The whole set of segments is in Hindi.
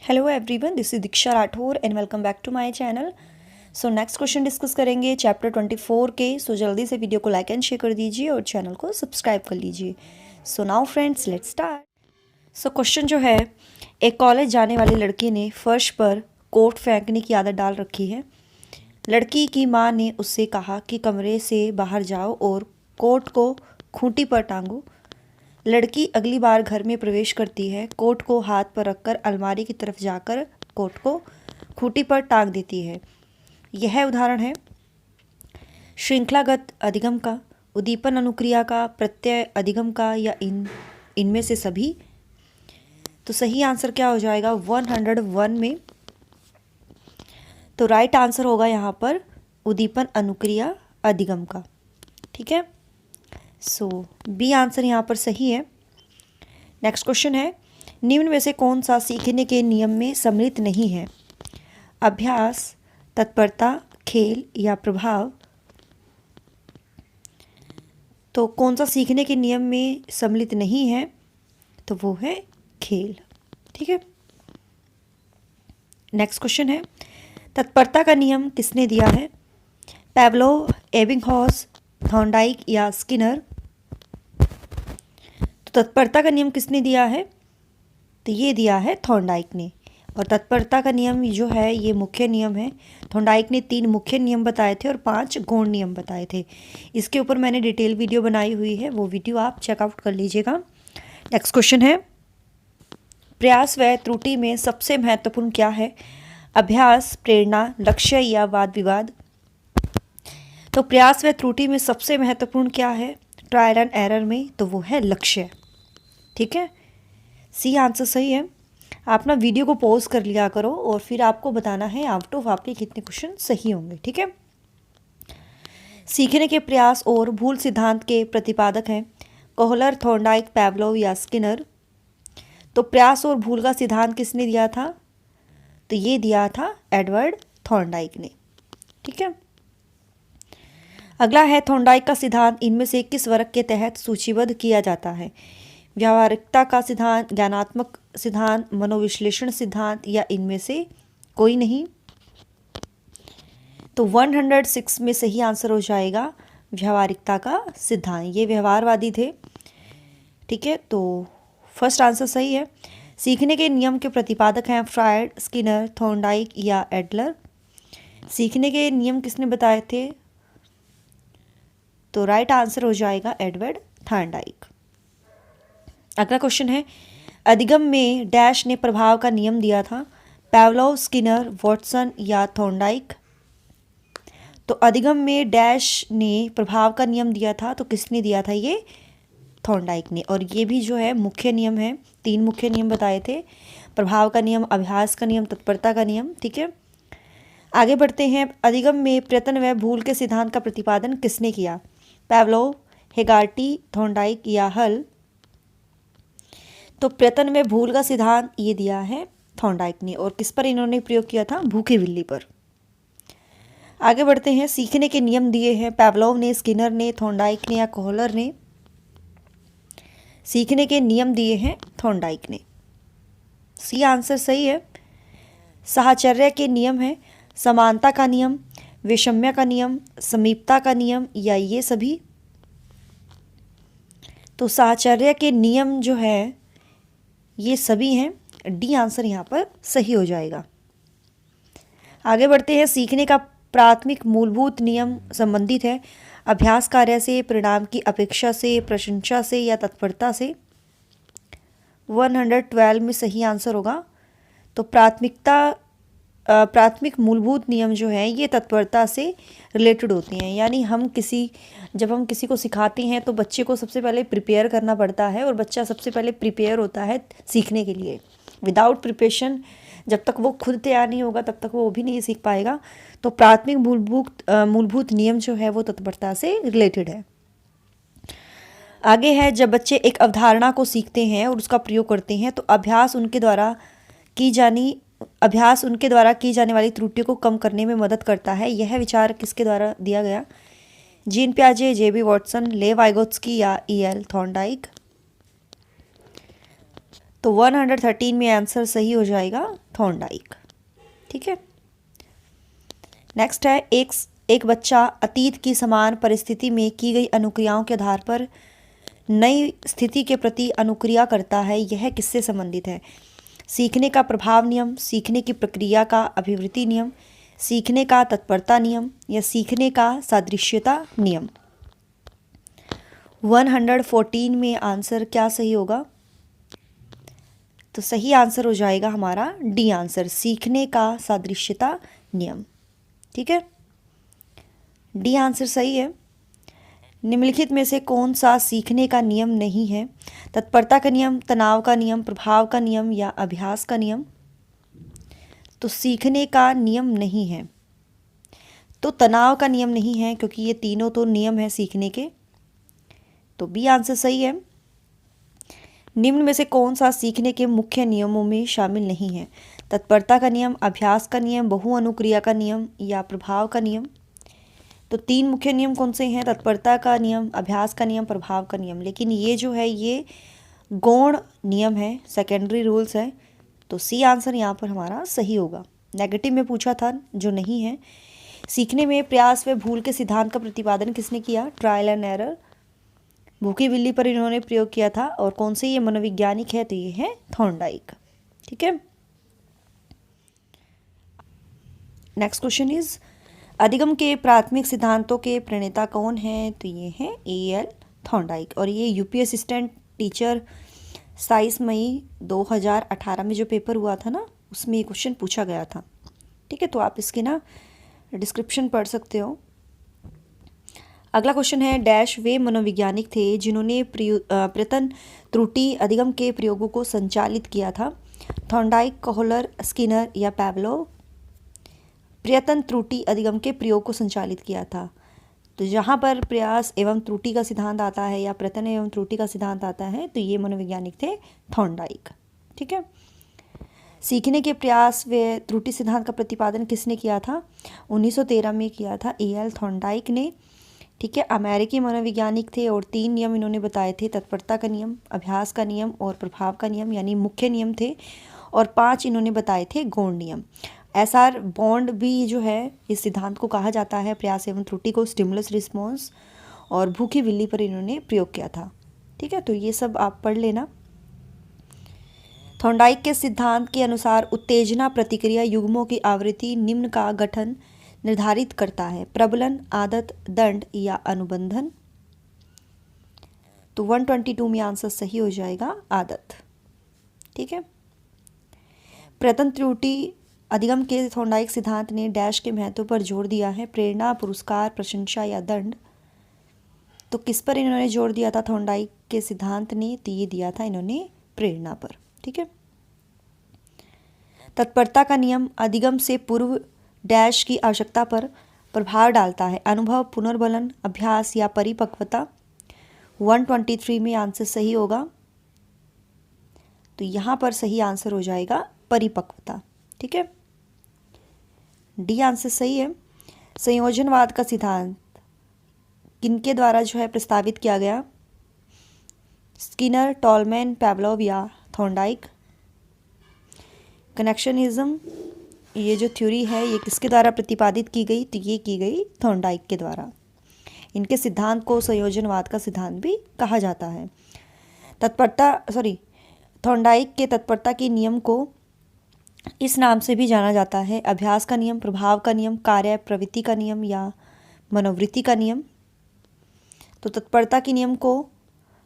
Hello everyone, this is Diksha Rathore and welcome back to my channel. So next question discuss करेंगे चैप्टर 24 के। सो जल्दी से वीडियो को लाइक एंड शेयर कर दीजिए और चैनल को सब्सक्राइब कर लीजिए। So now friends, let's start. So question जो है, एक कॉलेज जाने वाली लड़की ने फर्श पर कोट फेंकने की आदत डाल रखी है। लड़की की माँ ने उससे कहा कि कमरे से बाहर जाओ और कोट को खूंटी पर टांगो। लड़की अगली बार घर में प्रवेश करती है, कोट को हाथ पर रखकर अलमारी की तरफ जाकर कोट को खूंटी पर टांग देती है। यह उदाहरण है श्रृंखलागत अधिगम का, उद्दीपन अनुक्रिया का, प्रत्यय अधिगम का या इनमें से सभी। तो सही आंसर क्या हो जाएगा 101 में। तो राइट आंसर होगा यहाँ पर उद्दीपन अनुक्रिया अधिगम का। ठीक है, सो बी आंसर यहाँ पर सही है। नेक्स्ट क्वेश्चन है, निम्न में से कौन सा सीखने के नियम में सम्मिलित नहीं है? अभ्यास, तत्परता, खेल या प्रभाव। तो कौन सा सीखने के नियम में सम्मिलित नहीं है? तो वो है खेल। ठीक है, नेक्स्ट क्वेश्चन है, तत्परता का नियम किसने दिया है? पैवलोव, एबिंगहॉस, थॉर्नडाइक या स्किनर। तो तत्परता का नियम किसने दिया है? तो ये दिया है थॉर्नडाइक ने। और तत्परता का नियम जो है ये मुख्य नियम है। थॉर्नडाइक ने 3 मुख्य नियम बताए थे और 5 गौण नियम बताए थे। इसके ऊपर मैंने डिटेल वीडियो बनाई हुई है, वो वीडियो आप चेकआउट कर लीजिएगा। नेक्स्ट क्वेश्चन है, प्रयास व त्रुटि में सबसे महत्वपूर्ण क्या है? अभ्यास, प्रेरणा, लक्ष्य या वाद विवाद। तो प्रयास व त्रुटि में सबसे महत्वपूर्ण क्या है ट्रायल एंड एरर में? तो वो है लक्ष्य। ठीक है, सी आंसर सही है। आप ना वीडियो को पॉज कर लिया करो और फिर आपको बताना है आउट ऑफ आपके कितने क्वेश्चन सही होंगे। ठीक है, सीखने के प्रयास और भूल सिद्धांत के प्रतिपादक हैं कोहलर, थॉर्नडाइक, पैवलोव या स्किनर। तो प्रयास और भूल का सिद्धांत किसने दिया था? तो ये दिया था एडवर्ड थॉर्नडाइक ने। ठीक है, अगला है, थॉर्नडाइक का सिद्धांत इनमें से किस वर्ग के तहत सूचीबद्ध किया जाता है? व्यावहारिकता का सिद्धांत, ज्ञानात्मक सिद्धांत, मनोविश्लेषण सिद्धांत या इनमें से कोई नहीं। तो 106 में सही आंसर हो जाएगा व्यावहारिकता का सिद्धांत। ये व्यवहारवादी थे। ठीक है, तो फर्स्ट आंसर सही है। सीखने के नियम के प्रतिपादक हैं फ्रायड, स्किनर, थॉर्नडाइक या एडलर। सीखने के नियम किसने बताए थे? तो राइट आंसर हो जाएगा एडवर्ड थॉर्नडाइक। अगला क्वेश्चन है, अधिगम में डैश ने प्रभाव का नियम दिया था? पैवलोव, स्किनर, वॉटसन या थॉर्नडाइक। तो अधिगम में डैश ने प्रभाव का नियम दिया था, तो किसने दिया था? ये थॉर्नडाइक ने। और ये भी जो है मुख्य नियम है, 3 मुख्य नियम बताए थे, प्रभाव का नियम, अभ्यास का नियम, तत्परता का नियम। ठीक है, आगे बढ़ते हैं। अधिगम में प्रयत्न व भूल के सिद्धांत का प्रतिपादन किसने किया? पैवलोव, हेगार्टी, थॉर्नडाइक या हल। तो प्रयत्न में भूल का सिद्धांत ये दिया है थॉर्नडाइक ने। और किस पर इन्होंने प्रयोग किया था? भूखी बिल्ली पर। आगे बढ़ते हैं, सीखने के नियम दिए हैं पैवलोव ने, स्किनर ने, थॉर्नडाइक ने या कोहलर ने। सीखने के नियम दिए हैं थॉर्नडाइक ने। सी आंसर सही है। साहचर्य के नियम है समानता का नियम, वैषम्य का नियम, समीपता का नियम या ये सभी। तो साहचर्य के नियम जो है ये सभी हैं। डी आंसर यहाँ पर सही हो जाएगा। आगे बढ़ते हैं, सीखने का प्राथमिक मूलभूत नियम संबंधित है अभ्यास कार्य से, परिणाम की अपेक्षा से, प्रशंसा से या तत्परता से। 112 में सही आंसर होगा। तो प्राथमिक मूलभूत नियम जो है ये तत्परता से रिलेटेड होते हैं। यानी जब हम किसी को सिखाते हैं तो बच्चे को सबसे पहले प्रिपेयर करना पड़ता है और बच्चा सबसे पहले प्रिपेयर होता है सीखने के लिए। विदाउट प्रिपरेशन जब तक वो खुद तैयार नहीं होगा तब तक वो भी नहीं सीख पाएगा। तो प्राथमिक मूलभूत नियम जो है वो तत्परता से रिलेटेड है। आगे है, जब बच्चे एक अवधारणा को सीखते हैं और उसका प्रयोग करते हैं तो अभ्यास उनके द्वारा की जाने वाली त्रुटियों को कम करने में मदद करता है। यह विचार किसके द्वारा दिया गया? जीन पियाजे, जेबी वॉटसन, लेव वाइगोत्स्की या ई.एल. थॉर्नडाइक। तो 113 में आंसर सही हो जाएगा थॉर्नडाइक। ठीक है, नेक्स्ट है एक बच्चा अतीत की समान परिस्थिति में की गई अनुक्रियाओं के आधार पर नई स्थिति के प्रति अनुक्रिया करता है। यह किससे संबंधित है? सीखने का प्रभाव नियम, सीखने की प्रक्रिया का अभिवृत्ति नियम, सीखने का तत्परता नियम या सीखने का सादृश्यता नियम। 114 में आंसर क्या सही होगा? तो सही आंसर हो जाएगा हमारा डी आंसर, सीखने का सादृश्यता नियम। ठीक है, डी आंसर सही है। निम्नलिखित में से कौन सा सीखने का नियम नहीं है? तत्परता का नियम, तनाव का नियम, प्रभाव का नियम या अभ्यास का नियम? तो सीखने का नियम नहीं है, तो तनाव का नियम नहीं है, क्योंकि ये तीनों तो नियम है सीखने के, तो बी आंसर सही है। निम्न में से कौन सा सीखने के मुख्य नियमों में शामिल नहीं है? तत्परता का नियम, अभ्यास का नियम, बहु अनुक्रिया का नियम या प्रभाव का नियम? तो तीन मुख्य नियम कौन से हैं? तत्परता का नियम, अभ्यास का नियम, प्रभाव का नियम। लेकिन ये जो है ये गौण नियम है, सेकेंडरी रूल्स है, तो सी आंसर यहाँ पर हमारा सही होगा। नेगेटिव में पूछा था जो नहीं है। सीखने में प्रयास व भूल के सिद्धांत का प्रतिपादन किसने किया? Trial and error. भूखी बिल्ली पर इन्होंने प्रयोग किया था। और कौन से ये मनोवैज्ञानिक है? तो ये है थॉर्नडाइक। ठीक है, नेक्स्ट क्वेश्चन इज अधिगम के प्राथमिक सिद्धांतों के प्रणेता कौन है? तो ये है ए.एल. थॉर्नडाइक। और ये यूपी असिस्टेंट टीचर 27 मई 2018 में जो पेपर हुआ था ना, उसमें ये क्वेश्चन पूछा गया था। ठीक है, तो आप इसके ना डिस्क्रिप्शन पढ़ सकते हो। अगला क्वेश्चन है डैश वे मनोवैज्ञानिक थे जिन्होंने प्रयत्न त्रुटि अधिगम के प्रयोगों को संचालित किया था? थॉर्नडाइक, कोहलर, स्किनर या पैवलोव? प्रयत्न त्रुटि अधिगम के प्रयोग को संचालित किया था, तो जहाँ पर प्रयास एवं त्रुटि का सिद्धांत आता है या प्रयत्न एवं त्रुटि का सिद्धांत आता है, तो ये मनोवैज्ञानिक थे थॉर्नडाइक। ठीक है, सीखने के प्रयास व त्रुटि सिद्धांत का प्रतिपादन किसने किया था? 1913 में किया था ए.एल. थॉर्नडाइक ने। ठीक है, अमेरिकी मनोवैज्ञानिक थे और 3 नियम इन्होंने बताए थे, तत्परता का नियम, अभ्यास का नियम और प्रभाव का नियम, यानी मुख्य नियम थे। और 5 इन्होंने बताए थे गौण नियम। एसआर बॉन्ड भी जो है इस सिद्धांत को कहा जाता है, प्रयास एवं त्रुटि को, स्टिमुलस रिस्पॉन्स। और भूखी बिल्ली पर इन्होंने प्रयोग किया था। ठीक है, तो ये सब आप पढ़ लेना। थॉर्नडाइक के सिद्धांत के अनुसार उत्तेजना प्रतिक्रिया युग्मों की आवृत्ति निम्न का गठन निर्धारित करता है? प्रबलन, आदत, दंड या अनुबंधन? तो 122 में आंसर सही हो जाएगा आदत। ठीक है, प्रयत्न त्रुटि अधिगम के थॉर्नडाइक सिद्धांत ने डैश के महत्व पर जोर दिया है? प्रेरणा, पुरस्कार, प्रशंसा या दंड? तो किस पर इन्होंने जोर दिया था थॉर्नडाइक के सिद्धांत ने? तो ये दिया था इन्होंने प्रेरणा पर। ठीक है, तत्परता का नियम अधिगम से पूर्व डैश की आवश्यकता पर प्रभाव डालता है? अनुभव, पुनर्बलन, अभ्यास या परिपक्वता? 123 में आंसर सही होगा, तो यहाँ पर सही आंसर हो जाएगा परिपक्वता। ठीक है, डी आंसर सही है। संयोजनवाद का सिद्धांत किनके द्वारा जो है प्रस्तावित किया गया? स्किनर, टॉलमैन, पैवलोव या थॉर्नडाइक? कनेक्शनिज्म ये जो थ्योरी है ये किसके द्वारा प्रतिपादित की गई? तो ये की गई थॉर्नडाइक के द्वारा। इनके सिद्धांत को संयोजनवाद का सिद्धांत भी कहा जाता है। थॉर्नडाइक के तत्परता के नियम को इस नाम से भी जाना जाता है? अभ्यास का नियम, प्रभाव का नियम, कार्य प्रवृत्ति का नियम या मनोवृत्ति का नियम? तो तत्परता के नियम को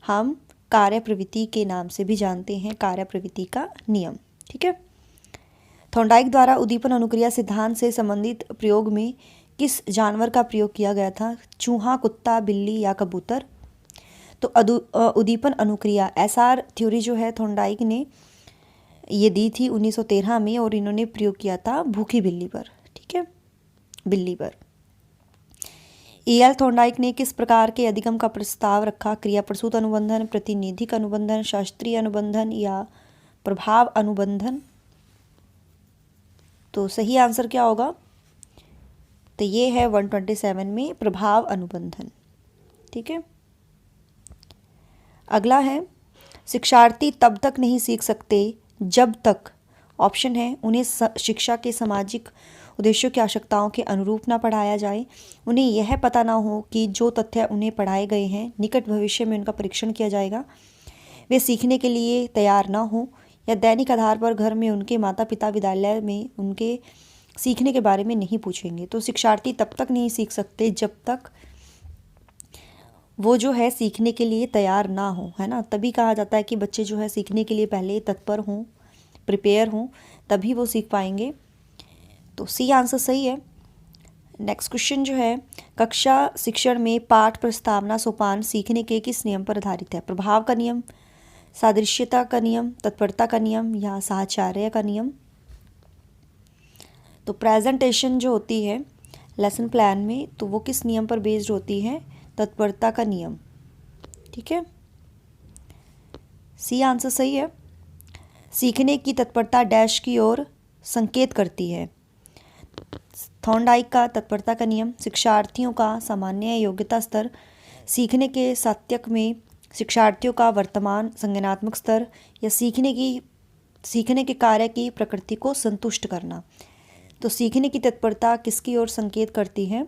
हम कार्य प्रवृत्ति के नाम से भी जानते हैं, कार्य प्रवृत्ति का नियम। ठीक है, थॉर्नडाइक द्वारा उद्दीपन अनुक्रिया सिद्धांत से संबंधित प्रयोग में किस जानवर का प्रयोग किया गया था? चूहा, कुत्ता, बिल्ली या कबूतर? तो उद्दीपन अनुक्रिया एसआर थ्योरी जो है थॉर्नडाइक ने ये दी थी 1913 में और इन्होंने प्रयोग किया था भूखी बिल्ली पर। ठीक है, बिल्ली पर। ए.एल. थॉर्नडाइक ने किस प्रकार के अधिगम का प्रस्ताव रखा? क्रिया प्रसूत अनुबंधन, प्रतिनिधिक अनुबंधन, शास्त्रीय अनुबंधन या प्रभाव अनुबंधन? तो सही आंसर क्या होगा? तो ये है 127 में प्रभाव अनुबंधन। ठीक है, अगला है शिक्षार्थी तब तक नहीं सीख सकते जब तक ऑप्शन है उन्हें शिक्षा के सामाजिक उद्देश्यों की आवश्यकताओं के अनुरूप ना पढ़ाया जाए, उन्हें यह पता ना हो कि जो तथ्य उन्हें पढ़ाए गए हैं निकट भविष्य में उनका परीक्षण किया जाएगा, वे सीखने के लिए तैयार ना हो, या दैनिक आधार पर घर में उनके माता पिता विद्यालय में उनके सीखने के बारे में नहीं पूछेंगे। तो शिक्षार्थी तब तक नहीं सीख सकते जब तक वो जो है सीखने के लिए तैयार ना हो, है ना। तभी कहा जाता है कि बच्चे जो है सीखने के लिए पहले तत्पर हों, प्रिपेयर हों, तभी वो सीख पाएंगे। तो सी आंसर सही है। नेक्स्ट क्वेश्चन जो है, कक्षा शिक्षण में पाठ प्रस्तावना सोपान सीखने के किस नियम पर आधारित है? प्रभाव का नियम, सादृश्यता का नियम, तत्परता का नियम या साहचर्य का नियम? तो प्रेजेंटेशन जो होती है लेसन प्लान में, तो वो किस नियम पर बेस्ड होती है? तत्परता का नियम। ठीक है, सी आंसर सही है। सीखने की तत्परता डैश की ओर संकेत करती है। थॉर्नडाइक का तत्परता का नियम, शिक्षार्थियों का सामान्य योग्यता स्तर, सीखने के सात्यक में शिक्षार्थियों का वर्तमान संज्ञानात्मक स्तर, या सीखने के कार्य की प्रकृति को संतुष्ट करना। तो सीखने की तत्परता किसकी ओर संकेत करती है?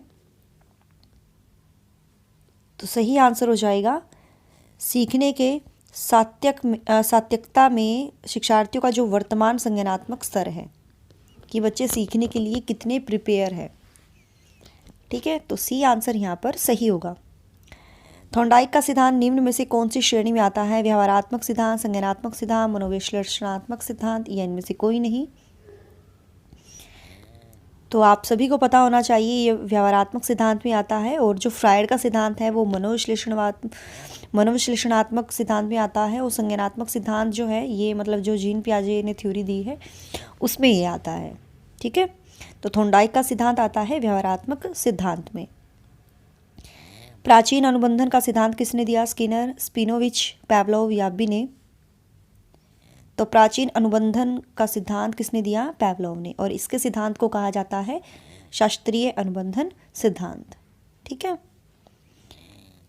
तो सही आंसर हो जाएगा सीखने के सात्यकता में शिक्षार्थियों का जो वर्तमान संज्ञानात्मक स्तर है कि बच्चे सीखने के लिए कितने प्रिपेयर है। ठीक है, तो सी आंसर यहाँ पर सही होगा। थॉर्नडाइक का सिद्धांत निम्न में से कौन सी श्रेणी में आता है? व्यवहारात्मक सिद्धांत, संज्ञानात्मक सिद्धांत, मनोविश्लेषणात्मक सिद्धांत, या इनमें से कोई नहीं? तो आप सभी को पता होना चाहिए ये व्यवहारात्मक सिद्धांत में आता है, और जो फ्रायड का सिद्धांत है वो मनोविश्लेषणात्मक सिद्धांत में आता है, और संज्ञानात्मक सिद्धांत जो है ये मतलब जो जीन पियाजे ने थ्योरी दी है उसमें ये आता है। ठीक है, तो थॉर्नडाइक का सिद्धांत आता है व्यवहारात्मक सिद्धांत में। प्राचीन अनुबंधन का सिद्धांत किसने दिया? स्किनर, स्पिनोविच, पैवलोव या बिने? तो प्राचीन अनुबंधन का सिद्धांत किसने दिया? पैवलोव ने, और इसके सिद्धांत को कहा जाता है शास्त्रीय अनुबंधन सिद्धांत। ठीक है,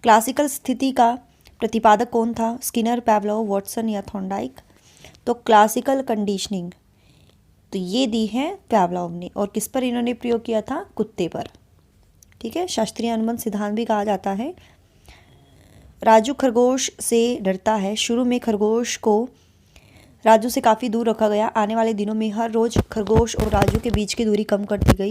क्लासिकल स्थिति का प्रतिपादक कौन था? स्किनर, पैवलोव, वॉटसन या थॉर्नडाइक? तो क्लासिकल कंडीशनिंग तो ये दी है पैवलोव ने, और किस पर इन्होंने प्रयोग किया था? कुत्ते पर। ठीक है, शास्त्रीय अनुबंध सिद्धांत भी कहा जाता है। राजू खरगोश से डरता है। शुरू में खरगोश को राजू से काफ़ी दूर रखा गया। आने वाले दिनों में हर रोज़ खरगोश और राजू के बीच की दूरी कम कर दी गई।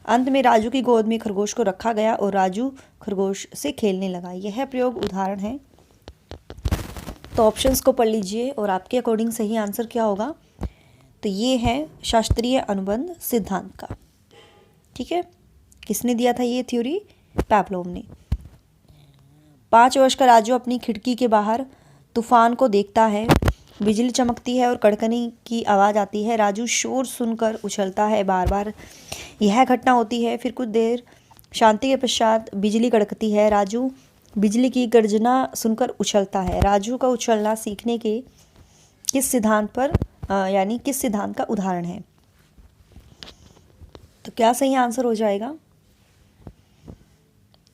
अंत में राजू की गोद में खरगोश को रखा गया और राजू खरगोश से खेलने लगा। यह प्रयोग उदाहरण है। तो ऑप्शंस को पढ़ लीजिए और आपके अकॉर्डिंग सही आंसर क्या होगा? तो ये है शास्त्रीय अनुबंध सिद्धांत का। ठीक है, किसने दिया था ये थ्योरी? पैवलोव ने। 5 वर्ष का राजू अपनी खिड़की के बाहर तूफान को देखता है। बिजली चमकती है और कड़कनी की आवाज़ आती है। राजू शोर सुनकर उछलता है। बार बार यह घटना होती है। फिर कुछ देर शांति के पश्चात बिजली कड़कती है। राजू बिजली की गर्जना सुनकर उछलता है। राजू का उछलना सीखने के किस सिद्धांत पर यानी किस सिद्धांत का उदाहरण है? तो क्या सही आंसर हो जाएगा?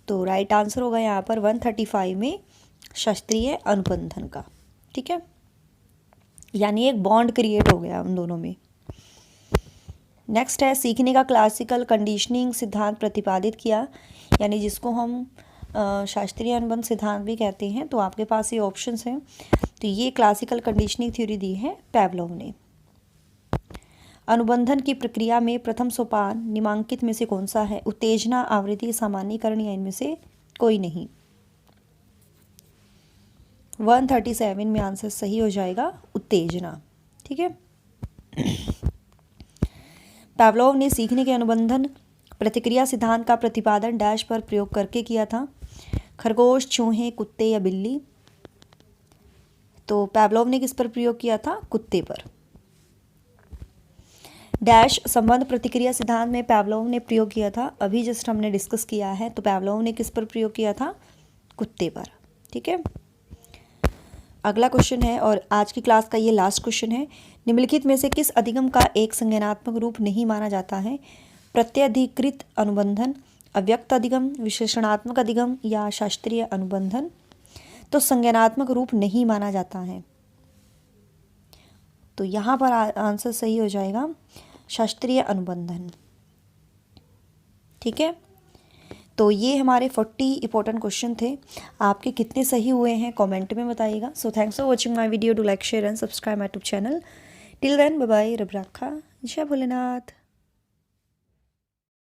तो राइट आंसर होगा यहाँ पर 135 में शास्त्रीय अनुबंधन का। ठीक है, यानी एक बॉन्ड क्रिएट हो गया उन दोनों में। नेक्स्ट है सीखने का क्लासिकल कंडीशनिंग सिद्धांत प्रतिपादित किया, यानी जिसको हम शास्त्रीय अनुबंध सिद्धांत भी कहते हैं। तो आपके पास ये ऑप्शंस हैं। तो ये क्लासिकल कंडीशनिंग थ्योरी दी है पैवलोव ने। अनुबंधन की प्रक्रिया में प्रथम सोपान निम्नलिखित में से कौन सा है? उत्तेजना, आवृत्ति, सामान्यीकरण या इनमें से कोई नहीं? 137 में आंसर सही हो जाएगा उत्तेजना। ठीक है, पैवलोव ने सीखने के अनुबंधन प्रतिक्रिया सिद्धांत का प्रतिपादन डैश पर प्रयोग करके किया था? खरगोश, चूहे, कुत्ते या बिल्ली? तो पैवलोव ने किस पर प्रयोग किया था? कुत्ते पर। डैश संबंध प्रतिक्रिया सिद्धांत में पैवलोव ने प्रयोग किया था? अभी जस्ट हमने डिस्कस किया है। तो पैवलोव ने किस पर प्रयोग किया था? कुत्ते पर। ठीक है, अगला क्वेश्चन है और आज की क्लास का ये लास्ट क्वेश्चन है। निम्नलिखित में से किस अधिगम का एक संज्ञानात्मक रूप नहीं माना जाता है? प्रत्यधिकृत अनुबंधन, अव्यक्त अधिगम, विशेषणात्मक अधिगम या शास्त्रीय अनुबंधन? तो संज्ञानात्मक रूप नहीं माना जाता है। तो यहाँ पर आंसर सही हो जाएगा शास्त्रीय अनुबंधन। ठीक है, तो ये हमारे 40 इंपॉर्टेंट क्वेश्चन थे। आपके कितने सही हुए हैं कमेंट में बताइएगा। So thanks for watching my video, do like share and subscribe my YouTube channel. Till then bye bye, रब राखा, जय भोलेनाथ।